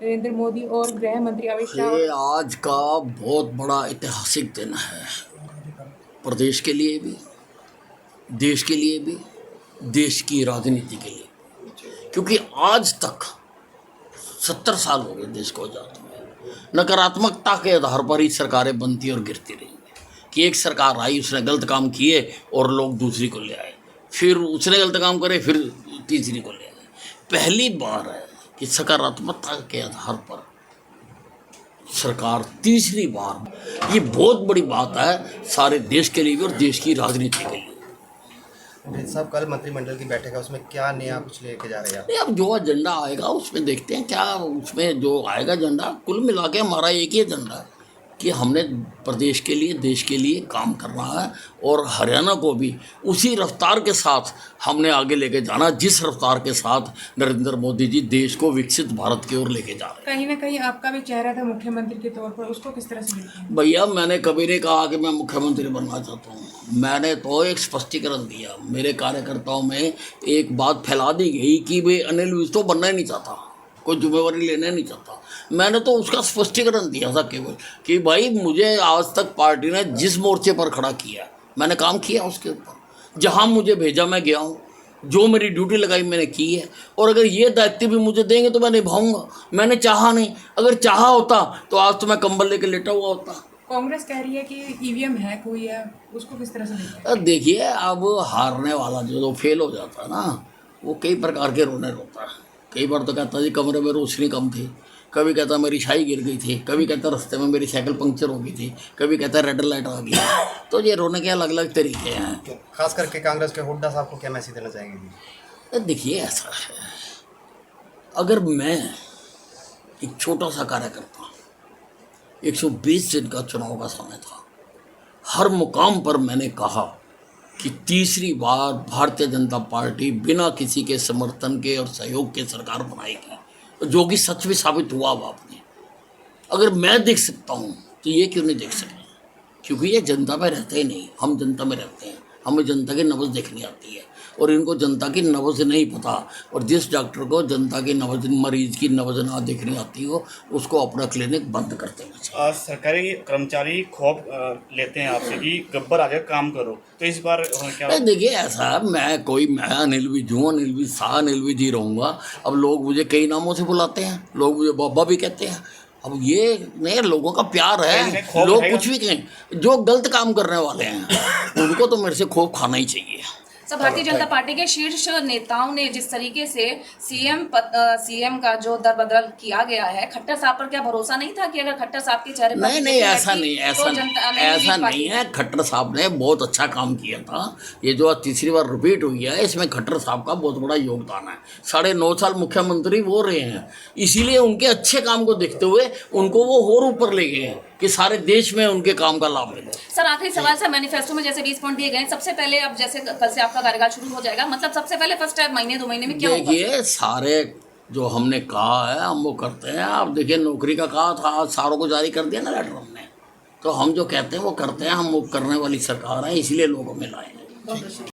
नरेंद्र मोदी और गृह मंत्री अमित शाह। ये आज का बहुत बड़ा ऐतिहासिक दिन है, प्रदेश के लिए भी, देश के लिए भी, देश की राजनीति के लिए, क्योंकि आज तक 70 साल हो गए देश को आजाद हुए। नकारात्मकता के आधार पर ही सरकारें बनती और गिरती रही कि एक सरकार आई, उसने गलत काम किए और लोग दूसरी को ले आए, फिर उसने गलत काम करे, फिर तीसरी को ले आए। पहली बार है कि सकारात्मकता के आधार पर सरकार तीसरी बार, ये बहुत बड़ी बात है सारे देश के लिए भी और देश की राजनीति के लिए। साहब, कल मंत्रिमंडल की बैठक है, उसमें क्या नया कुछ लेके जा रहे हैं? अब जो एजेंडा आएगा उसमें देखते हैं क्या, उसमें जो आएगा एजेंडा, कुल मिला के हमारा एक ही एजेंडा है कि हमने प्रदेश के लिए, देश के लिए काम करना है और हरियाणा को भी उसी रफ्तार के साथ हमने आगे लेके जाना जिस रफ्तार के साथ नरेंद्र मोदी जी देश को विकसित भारत की ओर लेके जा रहे हैं। कहीं ना कहीं आपका भी चेहरा था मुख्यमंत्री के तौर पर, उसको किस तरह से देखते हैं? भैया, मैंने कभी नहीं कहा कि मैं मुख्यमंत्री बनना चाहता हूँ। मैंने तो एक स्पष्टीकरण दिया, मेरे कार्यकर्ताओं में एक बात फैला दी गई कि भाई अनिल विज तो बनना ही नहीं चाहता, कोई जिम्मेवारी लेना नहीं चाहता। मैंने तो उसका स्पष्टीकरण दिया था केवल कि भाई मुझे आज तक पार्टी ने जिस मोर्चे पर खड़ा किया मैंने काम किया उसके ऊपर, जहां मुझे भेजा मैं गया हूं, जो मेरी ड्यूटी लगाई मैंने की है, और अगर ये दायित्व भी मुझे देंगे तो मैं निभाऊंगा। मैंने चाहा नहीं, अगर चाहा होता तो आज तो मैं कंबल लेके लेटा हुआ होता। कांग्रेस कह रही है कि ईवीएम हैक हुई है, उसको किस तरह से देखते हैं? देखिए, अब हारने वाला जो फेल हो जाता है ना, वो कई प्रकार के रोने रोता है। कई बार तो कहता जी कमरे में रोशनी कम थी, कभी कहता मेरी शाही गिर गई थी, कभी कहता रास्ते में मेरी साइकिल पंक्चर हो गई थी, कभी कहता रेड लाइट आ गई। तो ये रोने के अलग अलग तरीके हैं। खास करके कांग्रेस के हुड्डा साहब को क्या मैसेज देना चाहेंगे? देखिए, ऐसा है, अगर मैं एक छोटा सा कार्यकर्ता, 120 दिन का चुनाव का समय था, हर मुकाम पर मैंने कहा कि तीसरी बार भारतीय जनता पार्टी बिना किसी के समर्थन के और सहयोग के सरकार बनाएगी, जो कि सच भी साबित हुआ बाप ने। अगर मैं देख सकता हूँ तो ये क्यों नहीं देख सकते? क्योंकि ये जनता में रहते ही नहीं, हम जनता में रहते हैं, हमें जनता की नब्ज़ देखनी आती है और इनको जनता की नब्ज़ नहीं पता। और जिस डॉक्टर को जनता की नब्ज़, मरीज की नब्ज़ ना देखनी आती हो, उसको अपना क्लिनिक बंद कर देना चाहिए। सरकारी कर्मचारी खौफ लेते हैं आपसे कि गब्बर आगे काम करो, तो इस बार क्या? देखिए, ऐसा मैं अनिल विज हूँ, अनिल विज शाह, अनिल विज ही रहूँगा। अब लोग मुझे कई नामों से बुलाते हैं, लोग मुझे बाबा भी कहते हैं। अब ये नहीं, लोगों का प्यार है, लोग कुछ भी कहें, जो गलत काम करने वाले हैं उनको तो मेरे से खौफ खाना ही चाहिए। सर, भारतीय जनता पार्टी के शीर्ष नेताओं ने जिस तरीके से सीएम का जो दरबदल किया गया है, खट्टर साहब पर क्या भरोसा नहीं था कि अगर खट्टर साहब के चेहरे पर नहीं, ऐसा नहीं है। खट्टर साहब ने बहुत अच्छा काम किया था। ये जो तीसरी बार रिपीट हुई है, इसमें खट्टर साहब का बहुत बड़ा योगदान है। 9.5 साल मुख्यमंत्री वो रहे हैं, इसीलिए उनके अच्छे काम को देखते हुए उनको वो और ऊपर ले गए हैं कि सारे देश में उनके काम का लाभ मिले। सर, आखिरी सवाल सर, मैनिफेस्टो में जैसे 20 पॉइंट दिए गए, सबसे पहले अब जैसे कल से आपका कार्यकाल शुरू हो जाएगा, मतलब सबसे पहले फर्स्ट महीने 2 महीने में क्या होगा? देखिए, सारे जो हमने कहा है हम वो करते हैं। आप देखिए, नौकरी का कहा था, आज सारों को जारी कर दिया ना लेटर हमने, तो हम जो कहते हैं वो करते हैं। हम वो करने वाली सरकार है, इसलिए लोग हमें लाए हैं।